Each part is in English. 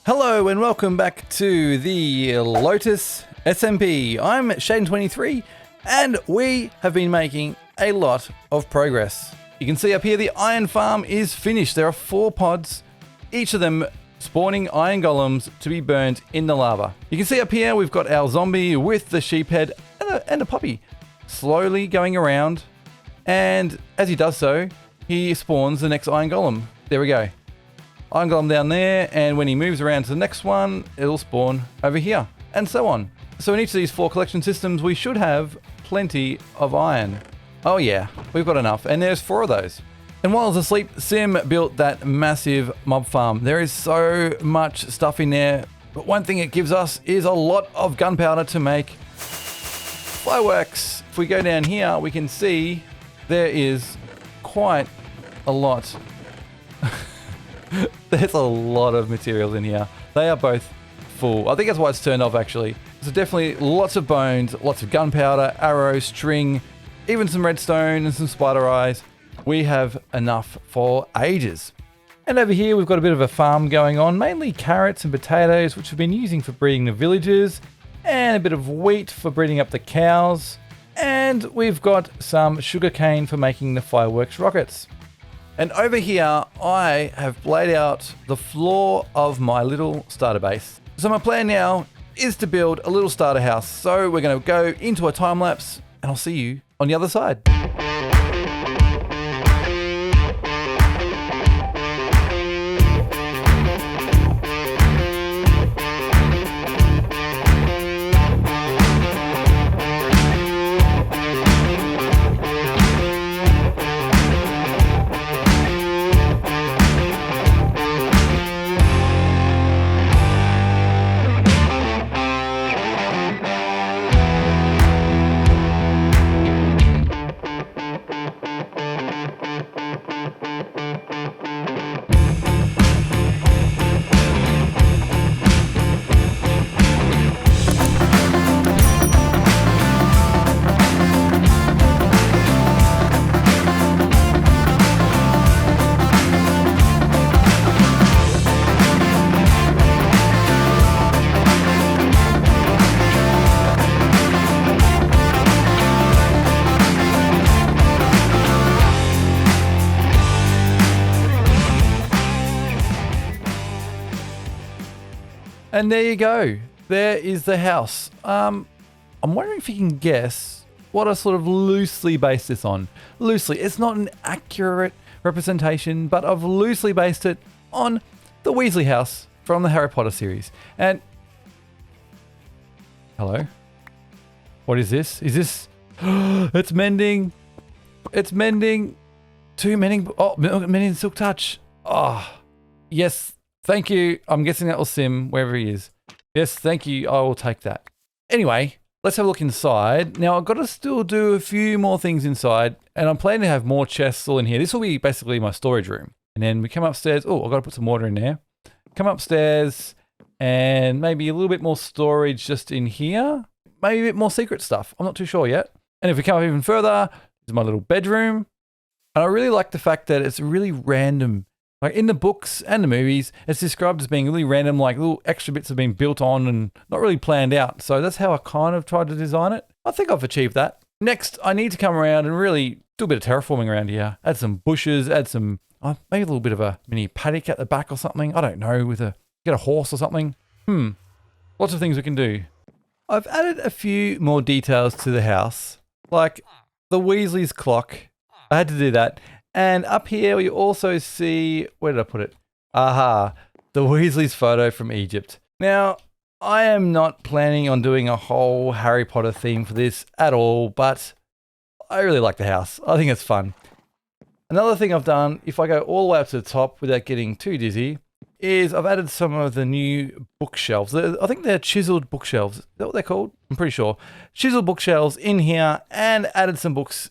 Hello and welcome back to the Lotus SMP. I'm Shaden23 and we have been making a lot of progress. You can see up here the iron farm is finished. There are 4 pods, each of them spawning iron golems to be burned in the lava. You can see up here we've got our zombie with the sheep head and a puppy slowly going around, and as he does so, he spawns the next iron golem. There we go. Iron golem down there, and when he moves around to the next one, it'll spawn over here, and so on. So in each of these 4 collection systems, we should have plenty of iron. Oh yeah, we've got enough, and there's 4 of those. And while I was asleep, Sim built that massive mob farm. There is so much stuff in there, but one thing it gives us is a lot of gunpowder to make fireworks. If we go down here, we can see there is quite a lot. There's a lot of materials in here. They are both full. I think that's why it's turned off actually. So definitely lots of bones, lots of gunpowder, arrows, string, even some redstone and some spider eyes. We have enough for ages. And over here we've got a bit of a farm going on, mainly carrots and potatoes, which we've been using for breeding the villagers, and a bit of wheat for breeding up the cows. And we've got some sugarcane for making the fireworks rockets. And over here, I have laid out the floor of my little starter base. So my plan now is to build a little starter house. So we're going to go into a time lapse and I'll see you on the other side. And there you go. There is the house. I'm wondering if you can guess what I sort of loosely based this on. Loosely. It's not an accurate representation, but I've loosely based it on the Weasley house from the Harry Potter series. And hello? What is this? Is this... It's mending. It's mending. 2 mending... Oh, mending silk touch. Oh, yes. Thank you. I'm guessing that was Sim, wherever he is. Yes, thank you. I will take that. Anyway, let's have a look inside. Now, I've got to still do a few more things inside, and I'm planning to have more chests all in here. This will be basically my storage room. And then we come upstairs. Oh, I've got to put some water in there. Come upstairs, and maybe a little bit more storage just in here. Maybe a bit more secret stuff. I'm not too sure yet. And if we come up even further, this is my little bedroom. And I really like the fact that it's really random. Like in the books and the movies, it's described as being really random, like little extra bits have been built on and not really planned out. So that's how I kind of tried to design it. I think I've achieved that. Next, I need to come around and really do a bit of terraforming around here. Add some bushes, add some, maybe a little bit of a mini paddock at the back or something. I don't know, get a horse or something. Lots of things we can do. I've added a few more details to the house, like the Weasley's clock. I had to do that. And up here we also see, where did I put it? Aha, the Weasley's photo from Egypt. Now, I am not planning on doing a whole Harry Potter theme for this at all, but I really like the house. I think it's fun. Another thing I've done, if I go all the way up to the top without getting too dizzy, is I've added some of the new bookshelves. I think they're chiseled bookshelves. Is that what they're called? I'm pretty sure. Chiseled bookshelves in here and added some books.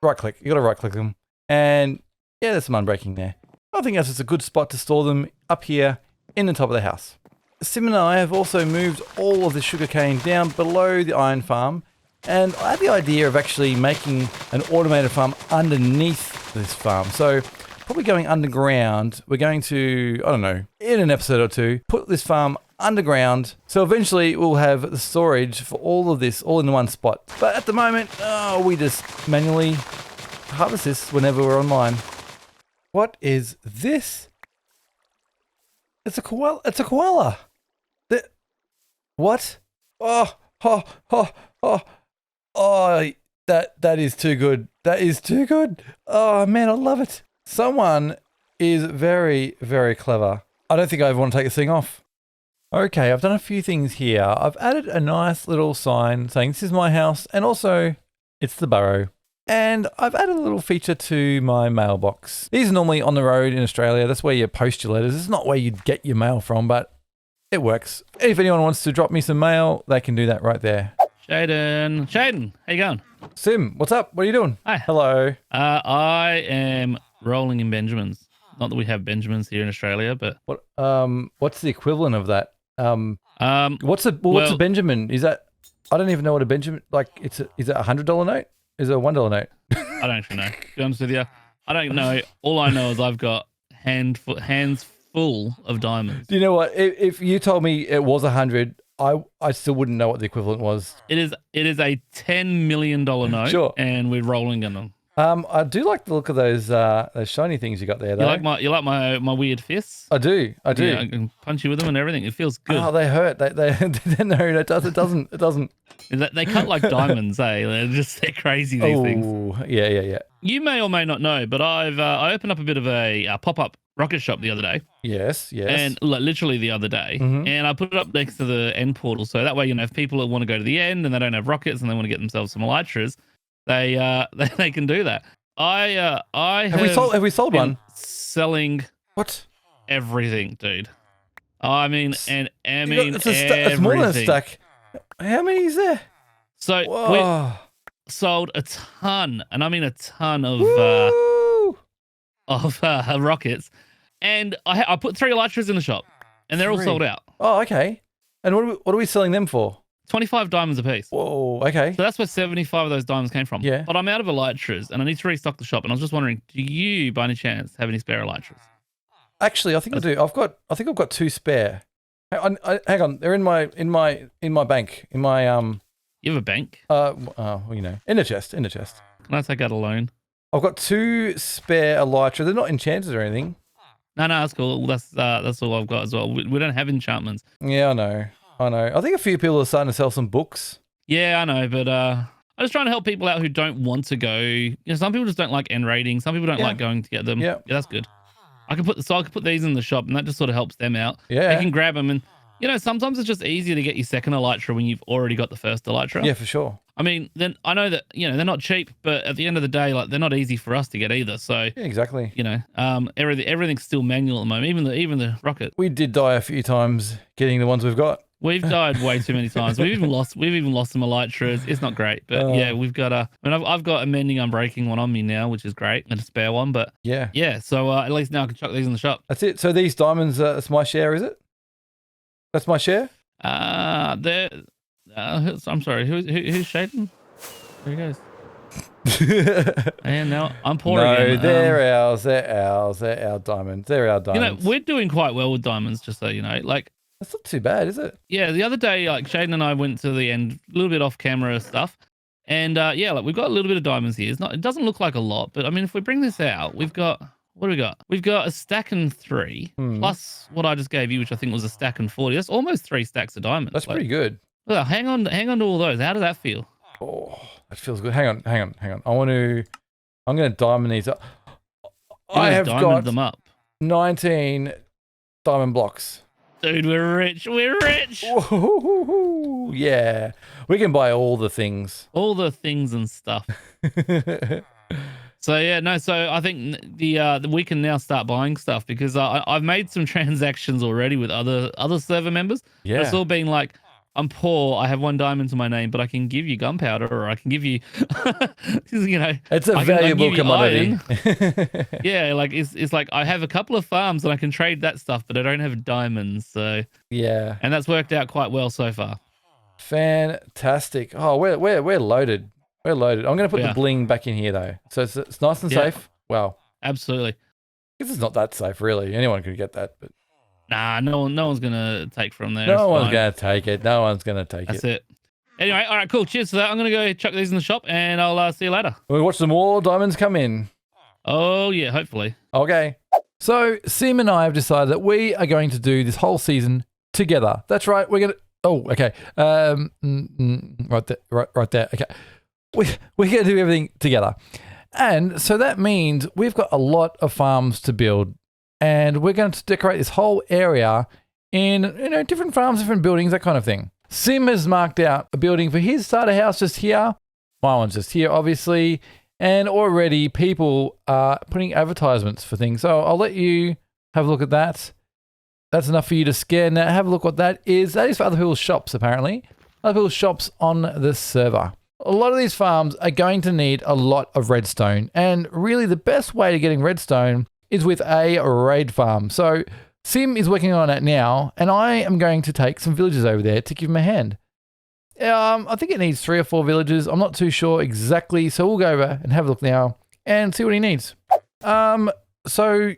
Right click. You got to right click them. And yeah, there's some unbreaking there. I think that's just a good spot to store them up here in the top of the house. Sim and I have also moved all of the sugarcane down below the iron farm. And I had the idea of actually making an automated farm underneath this farm. So probably going underground. We're going to, I don't know, in an episode or two, put this farm underground. So eventually we'll have the storage for all of this all in one spot. But at the moment, we just manually harvest this whenever we're online. What is this? It's a koala. It's a koala. What? Oh, that is too good. That is too good. Oh man, I love it. Someone is very, very clever. I don't think I ever want to take this thing off. Okay, I've done a few things here. I've added a nice little sign saying this is my house, and also it's the Burrow. And I've added a little feature to my mailbox. These are normally on the road in Australia. That's where you post your letters. It's not where you'd get your mail from, but it works. If anyone wants to drop me some mail, they can do that right there. Shaden, how you going? Sim, what's up? What are you doing? Hi. Hello. I am rolling in Benjamins. Not that we have Benjamins here in Australia, but what's the equivalent of that? What's a Benjamin? Is that, I don't even know what a Benjamin, like, is it a $100 note? Is it a $1 note? I don't actually know. To be honest with you, I don't know. All I know is I've got hands full of diamonds. Do you know what? If you told me it was 100, I still wouldn't know what the equivalent was. It is a $10 million note, sure. And we're rolling in them. I do like the look of those shiny things you got there, though. You like my weird fists? I do. Yeah, I can punch you with them and everything. It feels good. Oh, they hurt. They no, it doesn't. They cut like diamonds, eh? They're crazy, these things. Oh, yeah. You may or may not know, but I opened up a bit of a pop-up rocket shop the other day. Yes. And literally the other day. Mm-hmm. And I put it up next to the end portal. So that way, if people that want to go to the end and they don't have rockets and they want to get themselves some elytras, they can do that. Have we sold one? Selling what? Everything, dude. I mean everything. It's more than a stack. How many is there? So we sold a ton, and I mean a ton of rockets. And I put 3 elytras in the shop, and they're all sold out. Oh, okay. And what are we selling them for? 25 diamonds a piece. Whoa, okay. So that's where 75 of those diamonds came from. Yeah. But I'm out of elytras, and I need to restock the shop. And I was just wondering, do you, by any chance, have any spare elytras? Actually, I think I do. I think I've got 2 spare. Hang on. They're in my bank. In my You have a bank? in a chest. Can I take out a loan? I've got 2 spare elytra. They're not enchanted or anything. No, that's cool. That's all I've got as well. We don't have enchantments. Yeah, I know. I think a few people are starting to sell some books. Yeah, I know, but I'm just trying to help people out who don't want to go. Some people just don't like end raiding. Some people don't like going to get them. Yeah, that's good. I can put these in the shop, and that just sort of helps them out. Yeah, they can grab them, and sometimes it's just easier to get your second elytra when you've already got the first elytra. Yeah, for sure. I mean, then I know that they're not cheap, but at the end of the day, like, they're not easy for us to get either. So yeah, exactly. Everything's still manual at the moment. Even the rocket. We did die a few times getting the ones we've got. We've died way too many times. We've even lost some elytras. It's not great, but yeah, we've got I've got a mending unbreaking one on me now, which is great, and a spare one. But yeah. So at least now I can chuck these in the shop. That's it. So these diamonds, that's my share, is it? That's my share. I'm sorry. Who's Shaden? There he goes. And now I'm poor again. No, they're ours. They're our diamonds. They're our diamonds. We're doing quite well with diamonds, just so you know. Like, that's not too bad, is it? Yeah, the other day, like, Shaden and I went to the end, a little bit off camera stuff, and we've got a little bit of diamonds here. It doesn't look like a lot, but I mean, if we bring this out, we've got, what do we got? We've got a stack and 3 plus what I just gave you, which I think was a stack and 40. That's almost 3 stacks of diamonds. That's pretty good. Well, hang on to all those. How does that feel? Oh, that feels good. Hang on. I'm going to diamond these up. I have got them up. 19 diamond blocks. Dude, we're rich. Ooh, yeah. We can buy all the things. All the things and stuff. So I think we can now start buying stuff, because I've made some transactions already with other server members. Yeah. It's all been like, I'm poor, I have 1 diamond to my name, but I can give you gunpowder, or I can give you, it's a valuable commodity. Yeah, like it's like I have a couple of farms and I can trade that stuff, but I don't have diamonds. So yeah, and that's worked out quite well so far. Fantastic. Oh, we're loaded. We're loaded. I'm going to put the bling back in here though, so it's nice and safe. Wow. Absolutely. This is not that safe, really. Anyone could get that, but Nah, no one's gonna take from there. no one's going to take it. No one's going to take That's it. it. Anyway, all right, cool. Cheers for that. I'm gonna go chuck these in the shop, and I'll see you later. We watch some more diamonds come in. Oh yeah, hopefully. Okay. So Sim and I have decided that we are going to do this whole season together. That's right. We're going to. Oh, okay. Right there. Right there. Okay. We're going to do everything together. And so that means we've got a lot of farms to build, and we're going to decorate this whole area in, different farms, different buildings, that kind of thing. Sim has marked out a building for his starter house just here. My one's just here, obviously. And already people are putting advertisements for things. So I'll let you have a look at that. That's enough for you to scan. Now have a look what that is. That is for other people's shops, apparently. Other people's shops on the server. A lot of these farms are going to need a lot of redstone. And really the best way to getting redstone is with a raid farm. So Sim is working on it now, and I am going to take some villagers over there to give him a hand. I think it needs 3 or 4 villagers. I'm not too sure exactly, so we'll go over and have a look now and see what he needs. So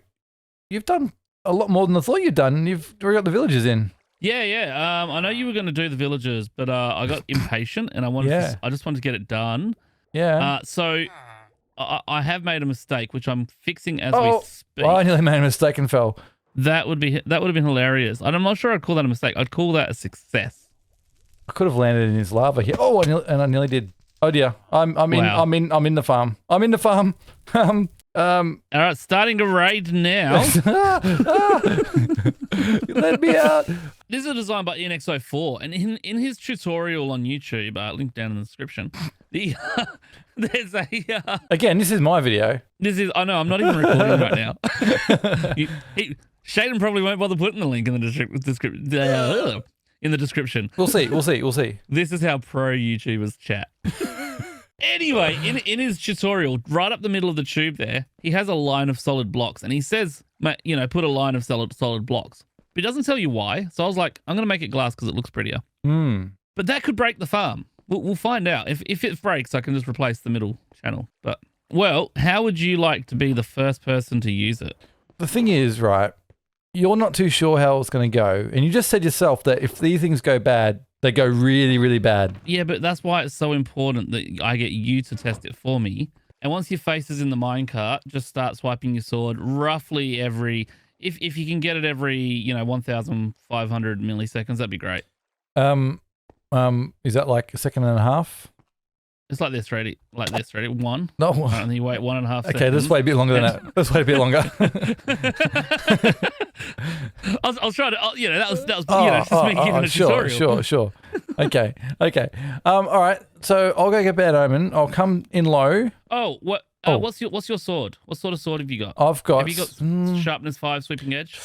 you've done a lot more than I thought you'd done. You've already got the villagers in. Yeah. I know you were going to do the villagers, but I got impatient and I just wanted to get it done. Yeah. So I have made a mistake, which I'm fixing as we speak. I nearly made a mistake and fell. That would have been hilarious. And I'm not sure I'd call that a mistake. I'd call that a success. I could have landed in his lava here. Oh, I nearly did. Oh dear. I'm in the farm. I'm in the farm. All right, starting to raid now. Let me out. This is a design by NXO4, and in his tutorial on YouTube, link down in the description. There's a again. This is my video. I know I'm not even recording right now. Shaden probably won't bother putting the link in the description. We'll see. This is how pro YouTubers chat. Anyway, in his tutorial, right up the middle of the tube there, he has a line of solid blocks, and he says, put a line of solid blocks. But he doesn't tell you why. So I was like, I'm going to make it glass because it looks prettier. But that could break the farm. We'll find out. If it breaks, I can just replace the middle channel. But, well, how would you like to be the first person to use it? The thing is, right, you're not too sure how it's going to go. And you just said yourself that if these things go bad, they go really, really bad. Yeah, but that's why it's so important that I get you to test it for me. And once your face is in the minecart, just start swiping your sword roughly every... If you can get it every, 1,500 milliseconds, that'd be great. Is that like a second and a half? It's like this, ready? One. No. And then you wait 1.5 seconds. Okay, let's wait a bit longer than that. Let's wait a bit longer. I was trying to, that was just me giving a tutorial. Sure. Okay. All right. So I'll go get Bad Omen. I'll come in low. Oh, what? What's your sword? What sort of sword have you got? Have you got sharpness 5, sweeping edge?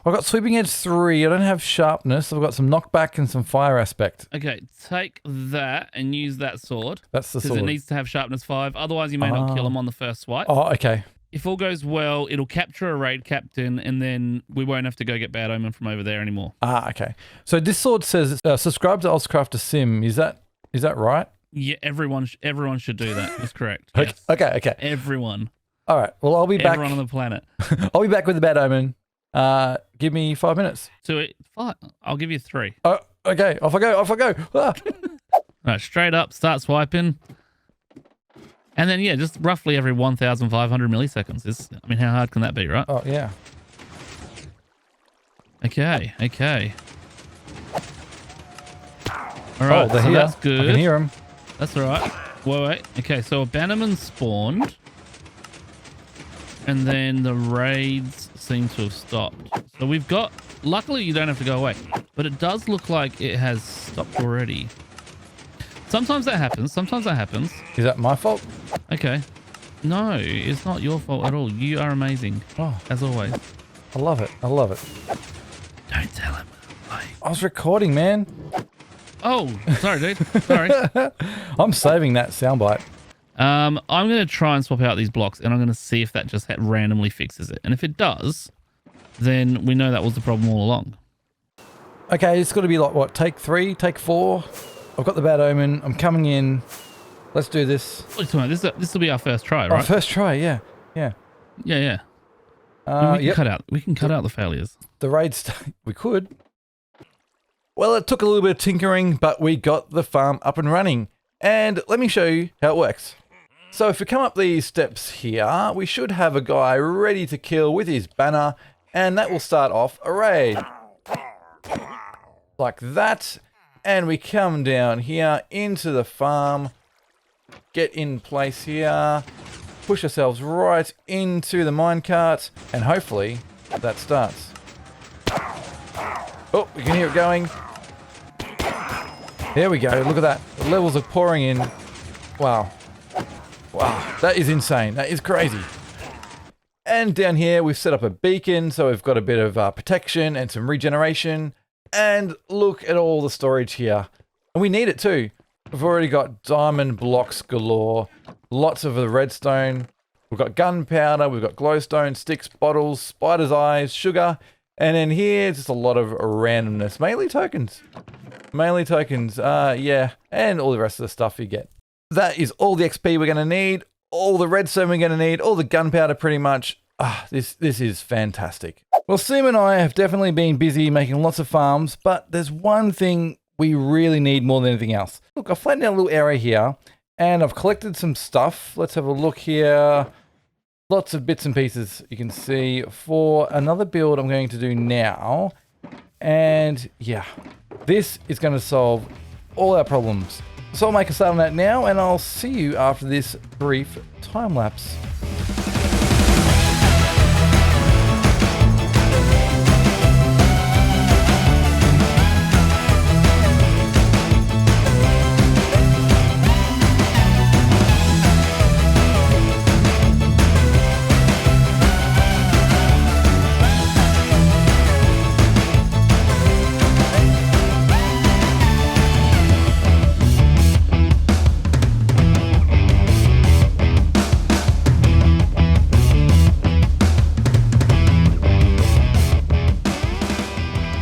I've got sweeping edge 3. I don't have sharpness. I've got some knockback and some fire aspect. Okay, take that and use that sword. That's the sword. Because it needs to have sharpness 5. Otherwise, you may not kill him on the first swipe. Oh, okay. If all goes well, it'll capture a raid captain, and then we won't have to go get Bad Omen from over there anymore. Okay. So this sword says, subscribe to Ozcrafter Sim. Is that right? Yeah, everyone should do that. That's correct. Okay. Yes. Okay. Everyone. All right. Well, I'll be back. Everyone on the planet. I'll be back with the Bad Omen. Give me 5 minutes. 5. I'll give you 3. Oh, okay. Off I go. Ah. All right, straight up, start swiping. And then, just roughly every 1,500 milliseconds. How hard can that be, right? Oh, yeah. Okay. All right, so that's good. I can hear him. That's all right. Wait. Okay, so a bannerman spawned. And then the raids seem to have stopped. So we've got... Luckily, you don't have to go away. But it does look like it has stopped already. Sometimes that happens. Is that my fault? Okay. No, it's not your fault at all. You are amazing. Oh, as always. I love it. Don't tell him. I was recording, man. Oh, sorry, dude. Sorry. I'm saving that soundbite. I'm going to try and swap out these blocks, and I'm going to see if that just randomly fixes it. And if it does, then we know that was the problem all along. Okay, it's got to be like, what, take 3, take 4? I've got the Bad Omen. I'm coming in. Let's do this. This will be our first try, right? First try, yeah. Yeah. We can cut out the failures. The raid we could. Well, it took a little bit of tinkering, but we got the farm up and running. And let me show you how it works. So if we come up these steps here, we should have a guy ready to kill with his banner, and that will start off a raid. Like that. And we come down here into the farm, get in place here, push ourselves right into the minecart, and hopefully that starts. Oh, we can hear it going. There we go, look at that. The levels are pouring in. Wow. Wow, that is insane. That is crazy. And down here, we've set up a beacon, so we've got a bit of protection and some regeneration. And look at all the storage here. And we need it too. We've already got diamond blocks galore. Lots of the redstone. We've got gunpowder, we've got glowstone, sticks, bottles, spider's eyes, sugar. And then here, just a lot of randomness. Mainly tokens. Mainly tokens, yeah. And all the rest of the stuff you get. That is all the XP we're going to need. All the redstone we're going to need. All the gunpowder pretty much. This is fantastic. Well, Sim and I have definitely been busy making lots of farms, but there's one thing we really need more than anything else. Look, I've flattened out a little area here, and I've collected some stuff. Let's have a look here. Lots of bits and pieces you can see for another build I'm going to do now. And yeah, this is going to solve all our problems. So I'll make a start on that now, and I'll see you after this brief time lapse.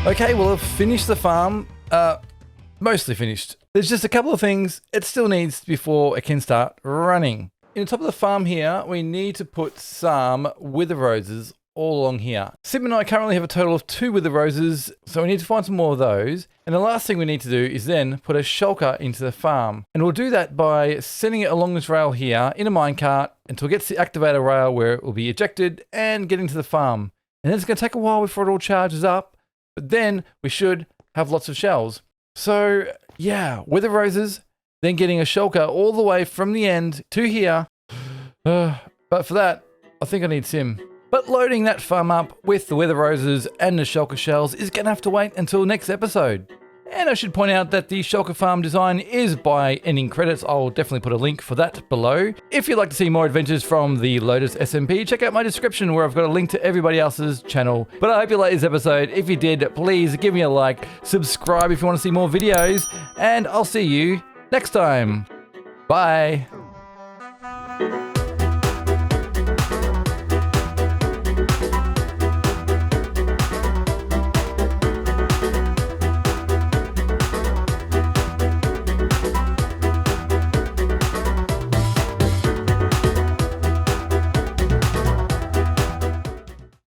Okay, well, I've finished the farm. Mostly finished. There's just a couple of things it still needs before it can start running. In the top of the farm here, we need to put some wither roses all along here. Sim and I currently have a total of 2 wither roses, so we need to find some more of those. And the last thing we need to do is then put a shulker into the farm. And we'll do that by sending it along this rail here in a minecart until it gets to the activator rail where it will be ejected and get into the farm. And then it's going to take a while before it all charges up. But then we should have lots of shells. So yeah, wither roses, then getting a shulker all the way from the end to here. But for that, I think I need Sim. But loading that farm up with the wither roses and the shulker shells is going to have to wait until next episode. And I should point out that the shulker farm design is by Ending Credits. I'll definitely put a link for that below. If you'd like to see more adventures from the Lotus SMP, check out my description where I've got a link to everybody else's channel. But I hope you liked this episode. If you did, please give me a like, subscribe if you want to see more videos, and I'll see you next time. Bye.